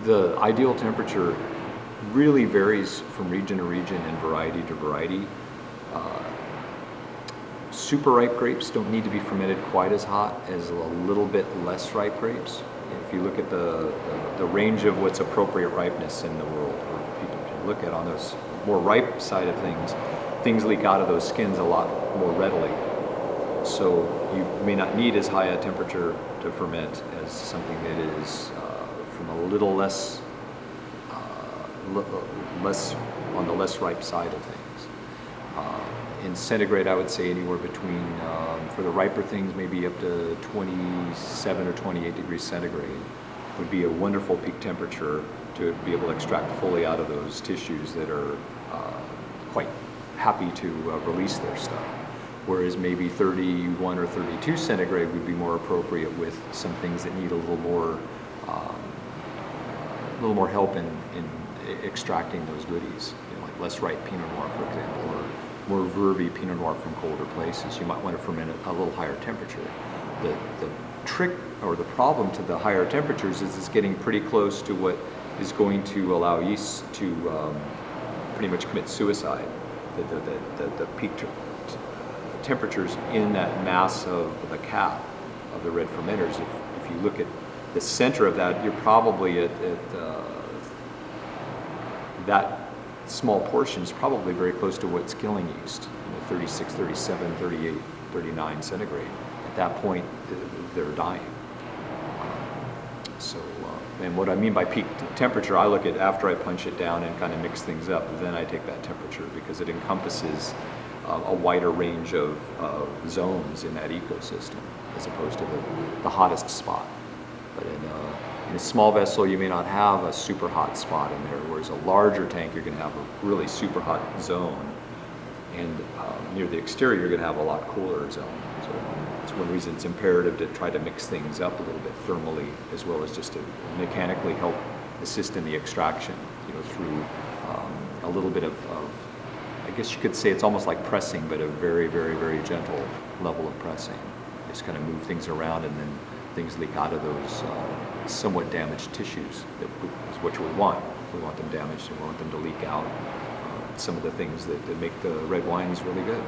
The ideal temperature really varies from region to region and variety to variety. Super ripe grapes don't need to be fermented quite as hot as a little bit less ripe grapes. If you look at the range of what's appropriate ripeness in the world, or people can look at on those more ripe side of things leak out of those skins a lot more readily. So you may not need as high a temperature to ferment as something that is from a little less on the less ripe side of things. In centigrade, I would say anywhere between, for the riper things, maybe up to 27 or 28 degrees centigrade would be a wonderful peak temperature to be able to extract fully out of those tissues that are quite happy to release their stuff. Whereas maybe 31 or 32 centigrade would be more appropriate with some things that need a little more help in extracting those goodies, like less ripe Pinot Noir, for example, or more verby Pinot Noir from colder places. You might want to ferment at a little higher temperature. The trick or the problem to the higher temperatures is it's getting pretty close to what is going to allow yeast to pretty much commit suicide. The peak temperatures in that mass of the cap of the red fermenters, if you look at the center of that, you're probably at that small portion is probably very close to what's killing yeast, 36, 37, 38, 39 centigrade. At that point, they're dying. And what I mean by peak temperature, I look at after I punch it down and kind of mix things up, then I take that temperature because it encompasses a wider range of zones in that ecosystem as opposed to the hottest spot. But in a small vessel, you may not have a super hot spot in there, whereas a larger tank, you're going to have a really super hot zone. And near the exterior, you're going to have a lot cooler zone. So that's one reason it's imperative to try to mix things up a little bit thermally, as well as just to mechanically help assist in the extraction, through a little bit of, I guess you could say it's almost like pressing, but a very, very, very gentle level of pressing. Just kind of move things around, and then things leak out of those somewhat damaged tissues. That is what we want. We want them damaged, and we want them to leak out some of the things that make the red wines really good.